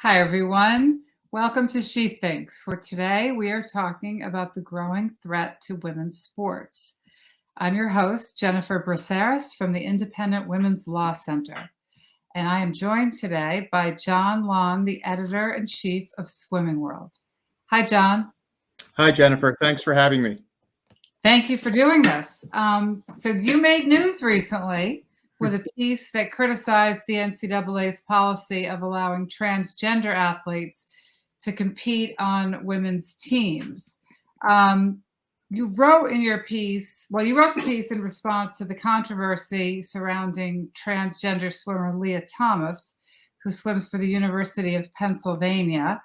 Hi, everyone. Welcome to She Thinks, where today we are talking about the growing threat to women's sports. I'm your host, Jennifer Braceras from the Independent Women's Law Center, and I am joined today by John Lohn, the editor-in-chief of Swimming World. Hi, John. Hi, Jennifer. Thanks for having me. Thank you for doing this. So you made news recently with a piece that criticized the NCAA's policy of allowing transgender athletes to compete on women's teams. You wrote in your piece, you wrote the piece in response to the controversy surrounding transgender swimmer Leah Thomas, who swims for the University of Pennsylvania.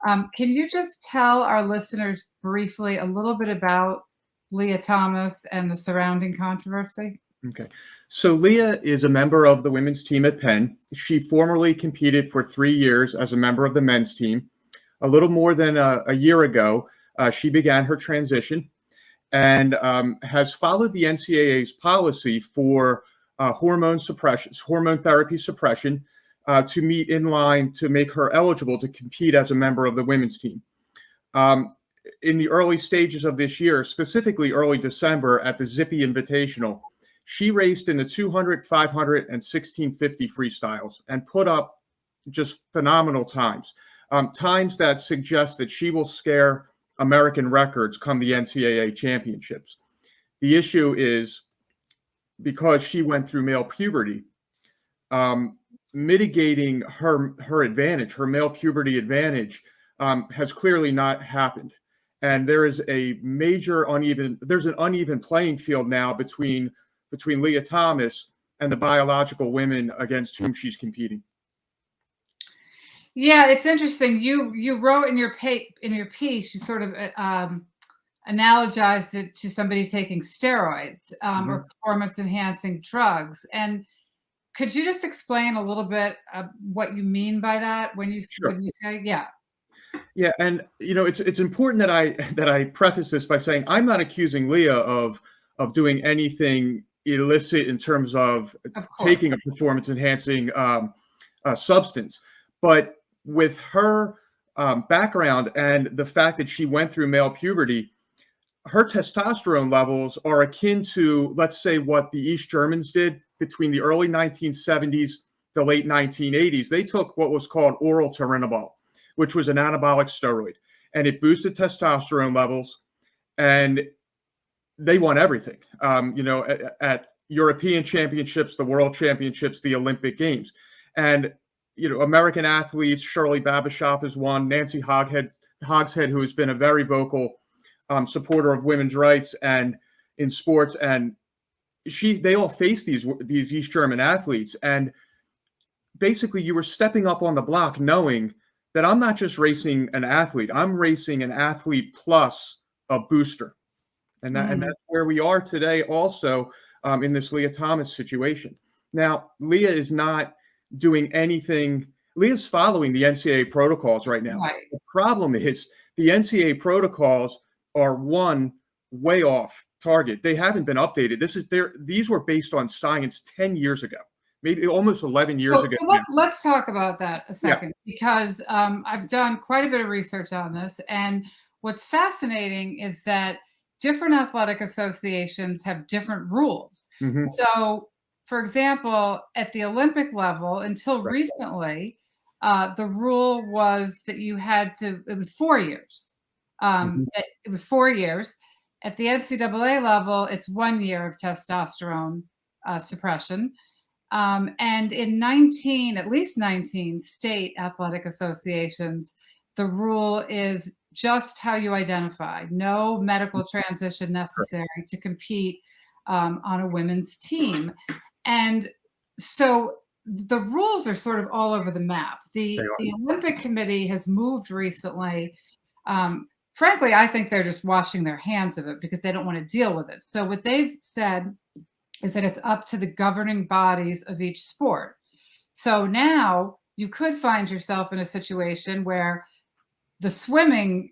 Can you just tell our listeners briefly a little bit about Leah Thomas and the surrounding controversy? Okay. So Leah is a member of the women's team at Penn. She formerly competed for 3 years as a member of the men's team. A little more than a year ago, she began her transition and has followed the NCAA's policy for hormone therapy suppression to meet in line to make her eligible to compete as a member of the women's team. In the early stages of this year, specifically early December at the Zippy Invitational, she raced in the 200, 500, and 1650 freestyles and put up just phenomenal times, times that suggest that she will scare American records come the NCAA championships. The issue is because she went through male puberty, mitigating her advantage, her male puberty advantage, has clearly not happened. And there is there's an uneven playing field now between Leah Thomas and the biological women against whom she's competing. Yeah, it's interesting. You wrote in your piece, you sort of analogized it to somebody taking steroids or performance-enhancing drugs. And could you just explain a little bit what you mean by that when you say, yeah? Yeah, and it's important that I preface this by saying I'm not accusing Leah of doing anything illicit in terms of taking a performance-enhancing substance, but with her background and the fact that she went through male puberty, her testosterone levels are akin to, let's say, what the East Germans did between the early 1970s, the late 1980s. They took what was called oral turinabol, which was an anabolic steroid, and it boosted testosterone levels, and they won everything, at European championships, the world championships, the Olympic Games. And, American athletes, Shirley Babashoff has won, Nancy Hogshead, who has been a very vocal supporter of women's rights and in sports. And they all face these East German athletes. And basically you were stepping up on the block knowing that I'm not just racing an athlete, I'm racing an athlete plus a booster. And that's where we are today also in this Leah Thomas situation. Now, Leah is not doing anything. Leah's following the NCAA protocols right now. Right. The problem is the NCAA protocols are way off target. They haven't been updated. These were based on science 10 years ago, maybe almost 11 years ago. So let's talk about that a second, because I've done quite a bit of research on this. And what's fascinating is that different athletic associations have different rules. So, for example, at the Olympic level, until recently, the rule was that it was 4 years. It was 4 years. At the NCAA level, it's 1 year of testosterone suppression. And in at least 19 state athletic associations, the rule is just how you identify. No medical transition necessary to compete on a women's team. And so the rules are sort of all over the map. The Olympic Committee has moved recently. Frankly, I think they're just washing their hands of it because they don't want to deal with it. So what they've said is that it's up to the governing bodies of each sport. So now you could find yourself in a situation where the swimming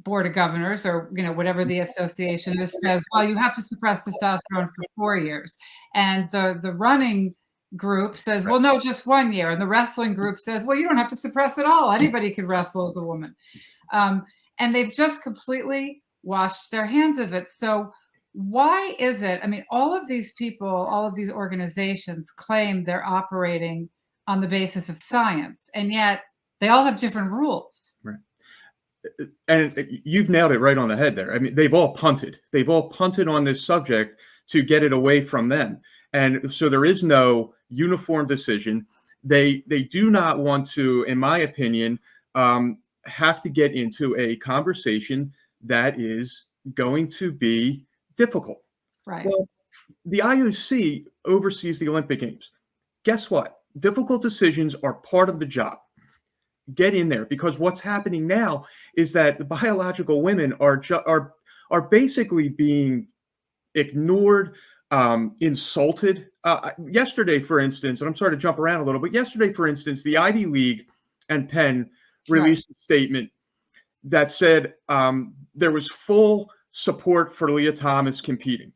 board of governors, or whatever the association is, says, well, you have to suppress testosterone for 4 years, and the running group says, Right. well, no, just 1 year. And the wrestling group says, well, you don't have to suppress at all. Anybody could wrestle as a woman. And they've just completely washed their hands of it. So why is it? I mean, all of these people, all of these organizations claim they're operating on the basis of science, and yet they all have different rules. Right. And you've nailed it right on the head there. I mean, they've all punted. They've all punted on this subject to get it away from them. And so there is no uniform decision. They do not want to, in my opinion, have to get into a conversation that is going to be difficult. Right. Well, the IOC oversees the Olympic Games. Guess what? Difficult decisions are part of the job. Get in there, because what's happening now is that the biological women are basically being ignored, insulted. Yesterday, for instance, and I'm sorry to jump around a little, but yesterday, for instance, the Ivy League and Penn released a statement that said there was full support for Leah Thomas competing.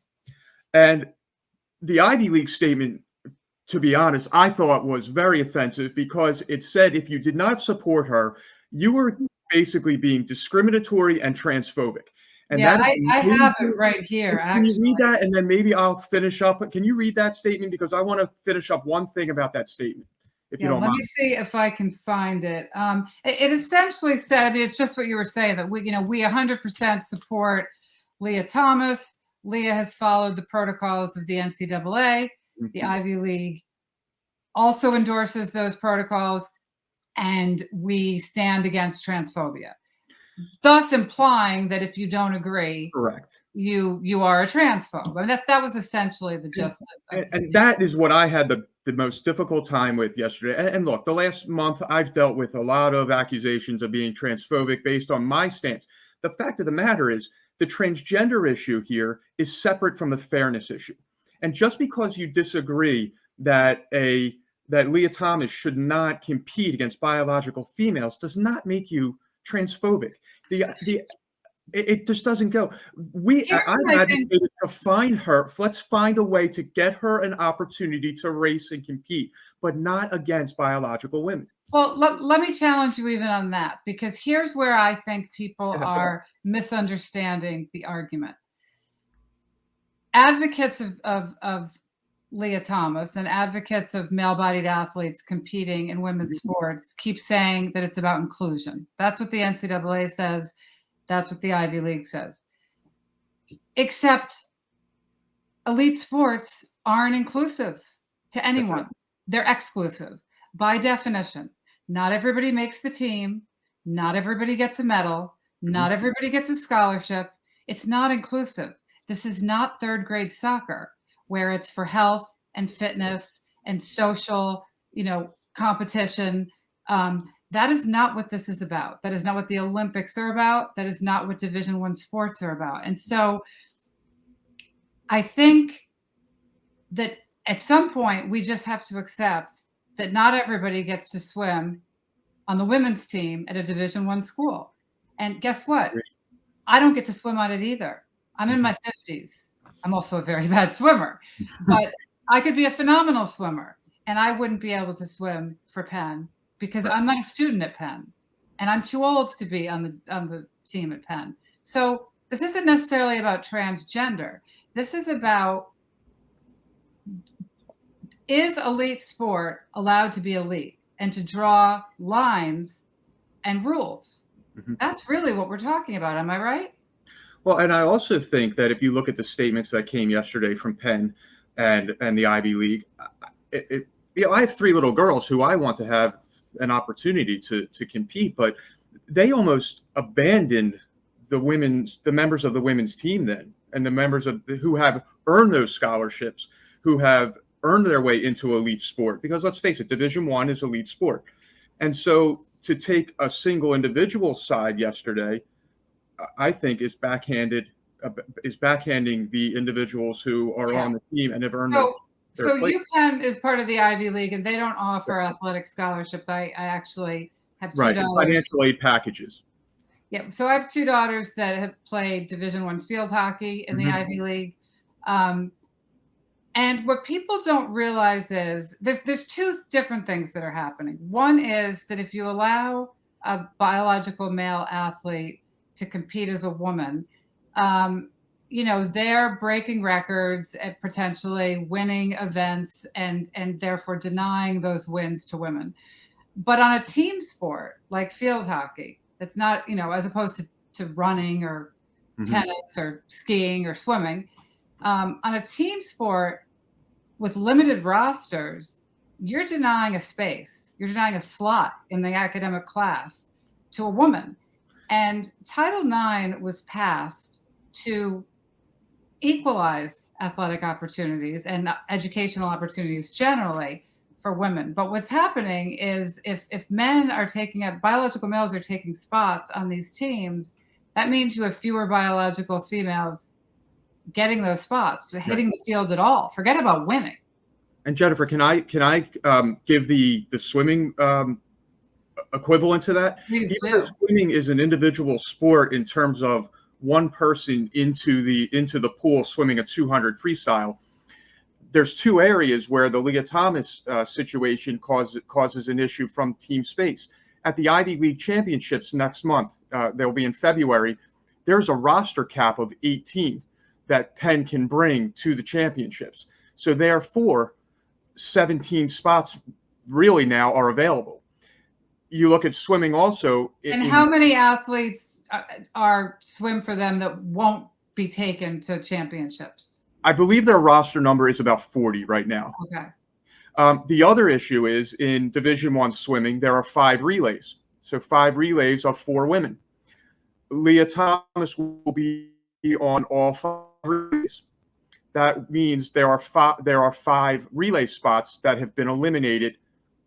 And the Ivy League statement, to be honest, I thought was very offensive, because it said if you did not support her, you were basically being discriminatory and transphobic. And yeah, that I have it right here. Can you read that? And then maybe I'll finish up. Can you read that statement? Because I want to finish up one thing about that statement, if you don't mind. Let me see if I can find it. It essentially said, I mean, it's just what you were saying, that we 100% support Leah Thomas. Leah has followed the protocols of the NCAA. The Ivy League also endorses those protocols, and we stand against transphobia, thus implying that if you don't agree, correct, you are a transphobe. I mean, that was essentially the gist of it. And that is what I had the most difficult time with yesterday. And look, the last month I've dealt with a lot of accusations of being transphobic based on my stance. The fact of the matter is, the transgender issue here is separate from the fairness issue. And just because you disagree that Leah Thomas should not compete against biological females does not make you transphobic. It just doesn't go. I advocated to find her. Let's find a way to get her an opportunity to race and compete, but not against biological women. Well, let me challenge you even on that, because here's where I think people are misunderstanding the argument. Advocates of Leah Thomas and advocates of male-bodied athletes competing in women's sports keep saying that it's about inclusion. That's what the NCAA says. That's what the Ivy League says. Except elite sports aren't inclusive to anyone. They're exclusive by definition. Not everybody makes the team. Not everybody gets a medal. Not everybody gets a scholarship. It's not inclusive. This is not third grade soccer, where it's for health and fitness and social, competition. That is not what this is about. That is not what the Olympics are about. That is not what Division I sports are about. And so I think that at some point we just have to accept that not everybody gets to swim on the women's team at a Division I school. And guess what? I don't get to swim on it either. I'm in my 50s. I'm also a very bad swimmer, but I could be a phenomenal swimmer, and I wouldn't be able to swim for Penn because I'm not a student at Penn, and I'm too old to be on the team at Penn. So this isn't necessarily about transgender. This is about, is elite sport allowed to be elite and to draw lines and rules? That's really what we're talking about. Am I right? Well, and I also think that if you look at the statements that came yesterday from Penn and the Ivy League, I have 3 little girls who I want to have an opportunity to compete, but they almost abandoned the members of the women's team then, and the members who have earned those scholarships, who have earned their way into elite sport. Because let's face it, Division I is elite sport. And so to take a single individual side yesterday, I think is backhanding the individuals who are on the team and have earned their place. UPenn is part of the Ivy League, and they don't offer athletic scholarships. I actually have 2 daughters. Financial aid packages. Yeah, so I have 2 daughters that have played Division I field hockey in the Ivy League. And what people don't realize is there's two different things that are happening. One is that if you allow a biological male athlete to compete as a woman, they're breaking records and potentially winning events and therefore denying those wins to women. But on a team sport like field hockey, it's not, as opposed to running or tennis or skiing or swimming, on a team sport with limited rosters, you're denying a space, you're denying a slot in the academic class to a woman. And Title IX was passed to equalize athletic opportunities and educational opportunities generally for women. But what's happening is if men are taking up, biological males are taking spots on these teams, that means you have fewer biological females getting those spots, hitting the field at all. Forget about winning. And Jennifer, can I give the swimming equivalent to that? Please do. Swimming is an individual sport in terms of one person into the pool swimming a 200 freestyle. There's two areas where the Leah Thomas situation causes an issue from team space. At the Ivy League Championships next month, they'll be in February, there's a roster cap of 18 that Penn can bring to the championships. So therefore, 17 spots really now are available. You look at swimming also. And how many athletes are swim for them that won't be taken to championships? I believe their roster number is about 40 right now. Okay. The other issue is in Division I swimming, there are 5 relays. So 5 relays of 4 women. Leah Thomas will be on all 5 relays. That means there are 5 relay spots that have been eliminated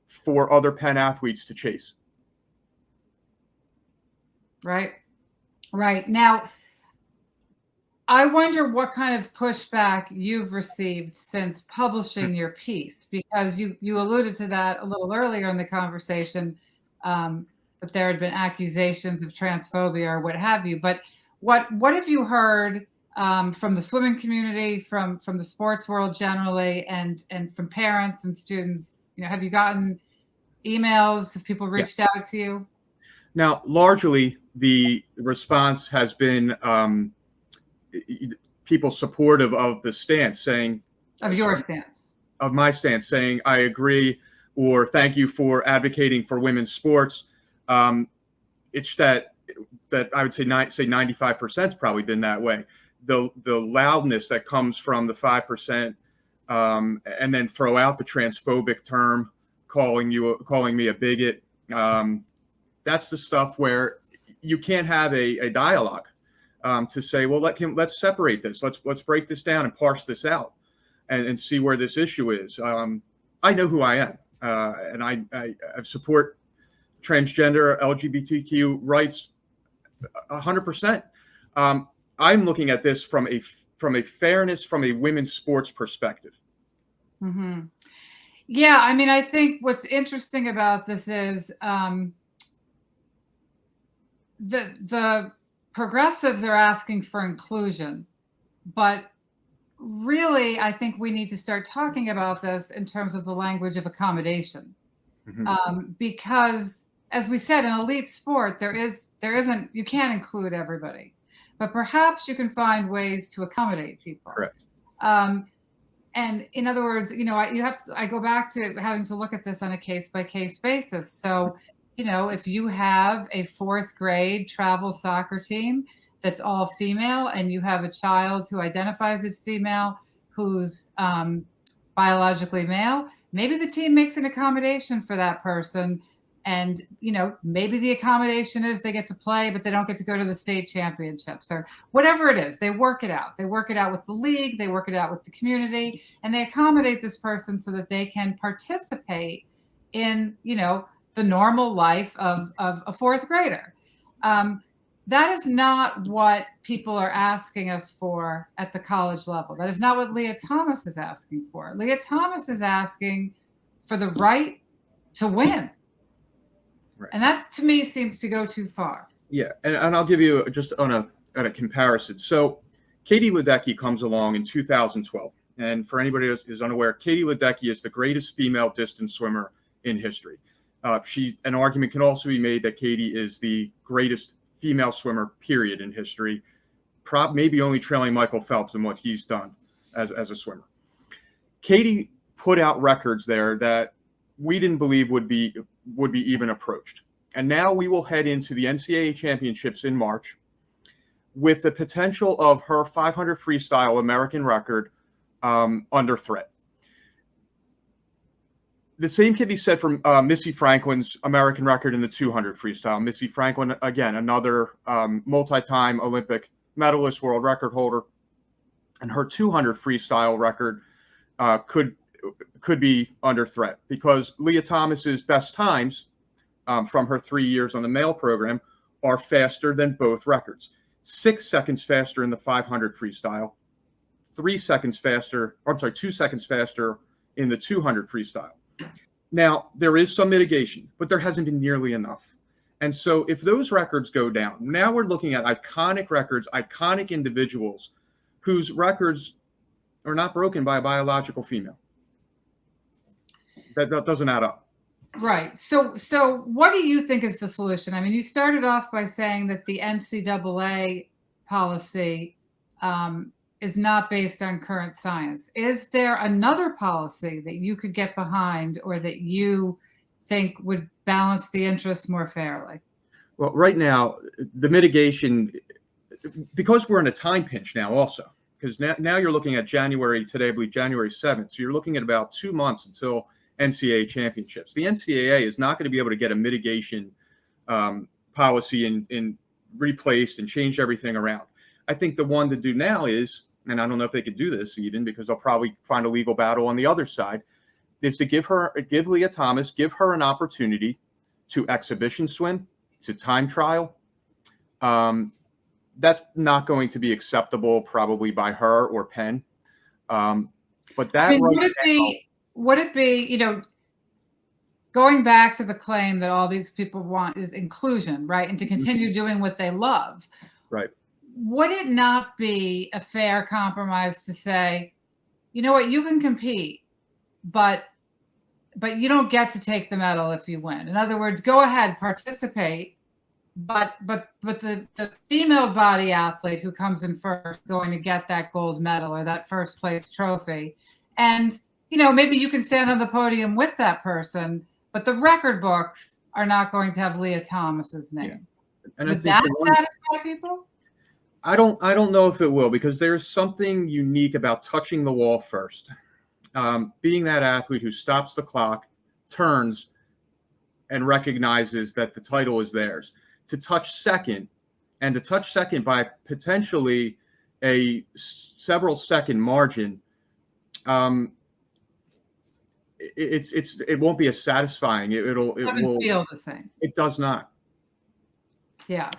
for other Penn athletes to chase. Right. Now, I wonder what kind of pushback you've received since publishing your piece, because you alluded to that a little earlier in the conversation, that there had been accusations of transphobia or what have you. But what have you heard from the swimming community, from the sports world generally, and from parents and students? Have you gotten emails? Have people reached out to you? Now, largely, the response has been people supportive of the stance, saying of your stance, of my stance, saying I agree, or thank you for advocating for women's sports. It's that I would say 95% has probably been that way. The loudness that comes from the 5%, and then throw out the transphobic term, calling me a bigot. That's the stuff where you can't have a dialogue to say, well, let's separate this. Let's break this down and parse this out and see where this issue is. I know who I am, and I support transgender LGBTQ rights 100%. I'm looking at this from a fairness, from a women's sports perspective. Mm-hmm. Yeah, I mean, I think what's interesting about this is the progressives are asking for inclusion, but really, I think we need to start talking about this in terms of the language of accommodation, because, as we said, in elite sport, you can't include everybody, but perhaps you can find ways to accommodate people. Correct. And in other words, I go back to having to look at this on a case-by-case basis. So, if you have a 4th grade travel soccer team that's all female, and you have a child who identifies as female, who's biologically male, maybe the team makes an accommodation for that person. And, maybe the accommodation is they get to play, but they don't get to go to the state championships, or whatever it is. They work it out. They work it out with the league. They work it out with the community, and they accommodate this person so that they can participate in, the normal life of a 4th grader. That is not what people are asking us for at the college level. That is not what Leah Thomas is asking for. Leah Thomas is asking for the right to win. Right. And that, to me, seems to go too far. Yeah, and I'll give you just on a comparison. So Katie Ledecky comes along in 2012. And for anybody who's unaware, Katie Ledecky is the greatest female distance swimmer in history. An argument can also be made that Katie is the greatest female swimmer, period, in history, maybe only trailing Michael Phelps in what he's done as a swimmer. Katie put out records there that we didn't believe would be even approached. And now we will head into the NCAA championships in March with the potential of her 500 freestyle American record under threat. The same can be said for Missy Franklin's American record in the 200 freestyle. Missy Franklin, again, another multi-time Olympic medalist, world record holder, and her 200 freestyle record could be under threat because Leah Thomas's best times from her 3 years on the male program are faster than both records. 6 seconds faster in the 500 freestyle, 2 seconds faster in the 200 freestyle. Now, there is some mitigation, but there hasn't been nearly enough. And so if those records go down, now we're looking at iconic records, iconic individuals whose records are not broken by a biological female. That doesn't add up. Right. So what do you think is the solution? I mean, you started off by saying that the NCAA policy is not based on current science. Is there another policy that you could get behind or that you think would balance the interests more fairly? Well, right now, the mitigation, because we're in a time pinch now also, because now you're looking at today, I believe January 7th. So you're looking at about 2 months until NCAA championships. The NCAA is not going to be able to get a mitigation policy and replaced and change everything around. I think the one to do now is, and I don't know if they could do this even because they'll probably find a legal battle on the other side, is to give Leah Thomas, give her an opportunity to exhibition swim, to time trial. That's not going to be acceptable probably by her or Penn. But that, I mean, would it be, going back to the claim that all these people want is inclusion, right? And to continue doing what they love. Right. Would it not be a fair compromise to say, you know what, you can compete, but you don't get to take the medal if you win. In other words, go ahead, participate, but the female body athlete who comes in first is going to get that gold medal or that first place trophy. And, maybe you can stand on the podium with that person, but the record books are not going to have Leah Thomas's name. Yeah. And Does that satisfy people? I don't know if it will, because there's something unique about touching the wall first. Being that athlete who stops the clock, turns, and recognizes that the title is theirs. To touch second, and to touch second by potentially a several second margin, it won't be as satisfying. It doesn't feel the same. It does not. Yeah.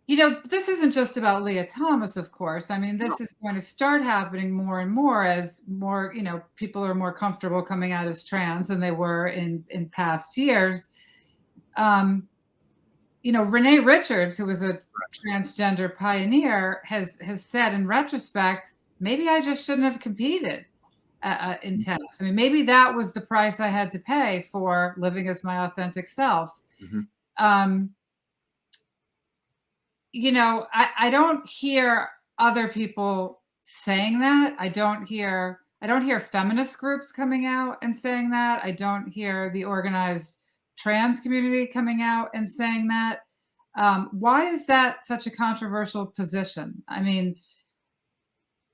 This isn't just about Leah Thomas, of course. I mean, this is going to start happening more and more as more, people are more comfortable coming out as trans than they were in past years. Renee Richards, who was a transgender pioneer, has said in retrospect, maybe I just shouldn't have competed in tennis. I mean, maybe that was the price I had to pay for living as my authentic self. Mm-hmm. I don't hear other people saying that. I don't hear feminist groups coming out and saying that. I don't hear the organized trans community coming out and saying that. Why is that such a controversial position? I mean,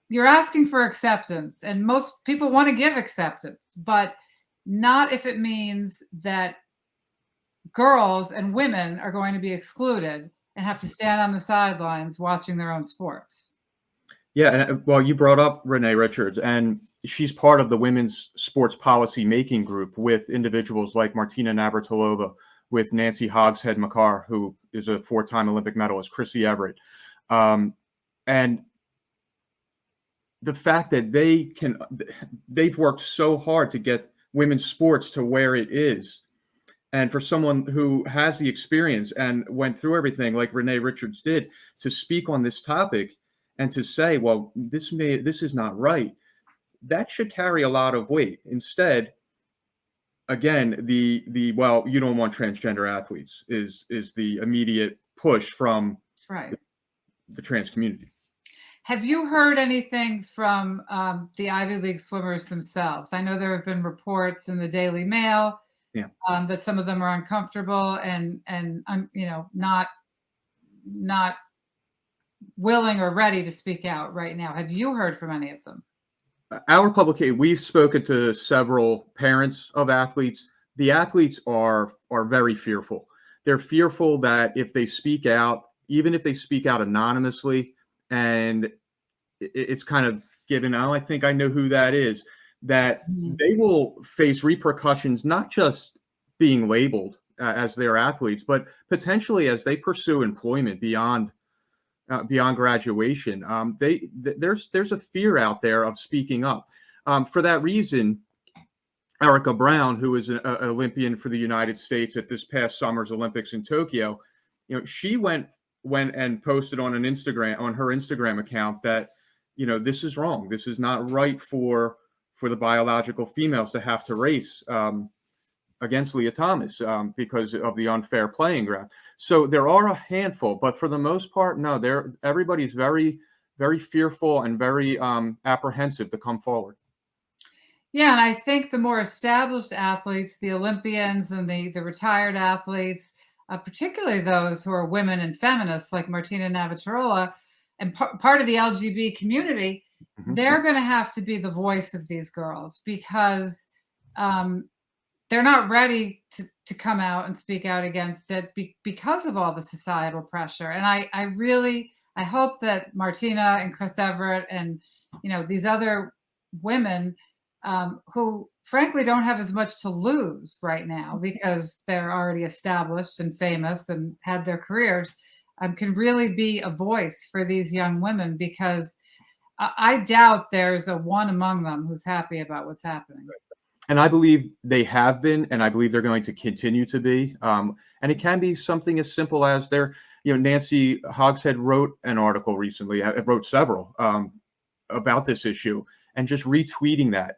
you're asking for acceptance, and most people want to give acceptance, but not if it means that girls and women are going to be excluded and have to stand on the sidelines watching their own sports. Yeah, and well, you brought up Renee Richards, and she's part of the women's sports policy making group with individuals like Martina Navratilova, with Nancy Hogshead McCarr, who is a 4-time Olympic medalist, Chrissy Everett. And the fact that they've worked so hard to get women's sports to where it is. And for someone who has the experience and went through everything like Renee Richards did to speak on this topic and to say, well, this is not right, that should carry a lot of weight. Instead, again, the well, you don't want transgender athletes is the immediate push from Right. the trans community. Have you heard anything from the Ivy League swimmers themselves? I know there have been reports in the Daily Mail Yeah. that some of them are uncomfortable and you know, not willing or ready to speak out right now. Have you heard from any of them? Our publication, we've spoken to several parents of athletes. The athletes are very fearful. They're fearful that if they speak out, even if they speak out anonymously, and it's kind of given, oh, I think I know who that is, that Mhm. they will face repercussions, not just being labeled as their athletes, but potentially as they pursue employment beyond graduation. There's a fear out there of speaking up. For that reason, Erica Brown, who is an Olympian for the United States at this past summer's Olympics in Tokyo, she went and posted on her Instagram account that this is wrong. This is not right for the biological females to have to race against Leah Thomas because of the unfair playing ground. So there are a handful, but for the most part, no. Everybody's very, very fearful and very apprehensive to come forward. Yeah, and I think the more established athletes, the Olympians and the retired athletes, particularly those who are women and feminists like Martina Navratilova, and part of the LGBT community, Mhm. they're going to have to be the voice of these girls because um, they're not ready to come out and speak out against it because of all the societal pressure. And I really I hope that Martina and Chris Everett and these other women who frankly don't have as much to lose right now because they're already established and famous and had their careers, can really be a voice for these young women because I doubt there's a one among them who's happy about what's happening. And I believe they have been, and I believe they're going to continue to be. And it can be something as simple as Nancy Hogshead wrote an article recently, wrote several about this issue, and just retweeting that,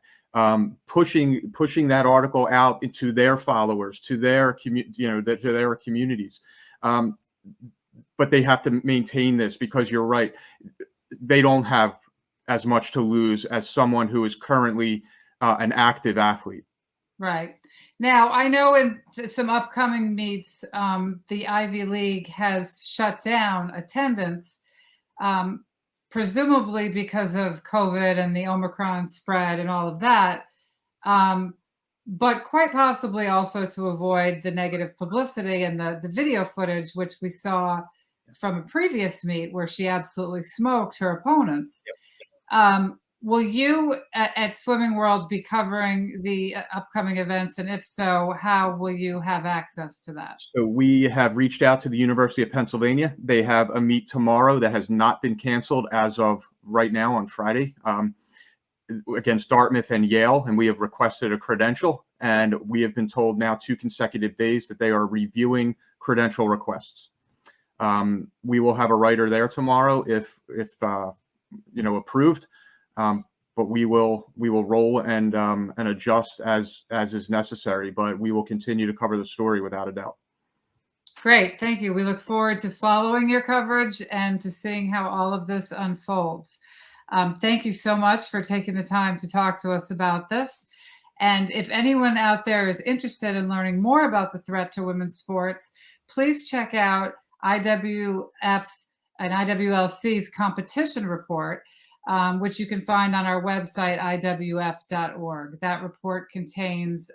pushing that article out into their followers, to their to their communities. But they have to maintain this because you're right, they don't have as much to lose as someone who is currently an active athlete. Right. Now, I know in some upcoming meets, the Ivy League has shut down attendance, um, presumably because of COVID and the Omicron spread and all of that, um, but quite possibly also to avoid the negative publicity and the video footage, which we saw from a previous meet where she absolutely smoked her opponents. Will you at Swimming World be covering the upcoming events? And if so, how will you have access to that? So we have reached out to the University of Pennsylvania. They have a meet tomorrow that has not been canceled as of right now on Friday against Dartmouth and Yale, and we have requested a credential. And we have been told now 2 consecutive days that they are reviewing credential requests. We will have a writer there tomorrow if approved. But we will roll and adjust as is necessary. But we will continue to cover the story without a doubt. Great, thank you. We look forward to following your coverage and to seeing how all of this unfolds. Thank you so much for taking the time to talk to us about this. And if anyone out there is interested in learning more about the threat to women's sports, please check out IWF's and IWLC's competition report, which you can find on our website, iwf.org. That report contains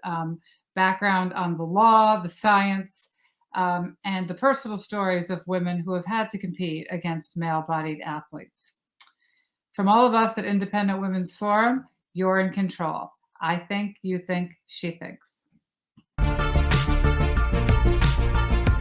background on the law, the science, and the personal stories of women who have had to compete against male-bodied athletes. From all of us at Independent Women's Forum, you're in control. I think, you think, she thinks.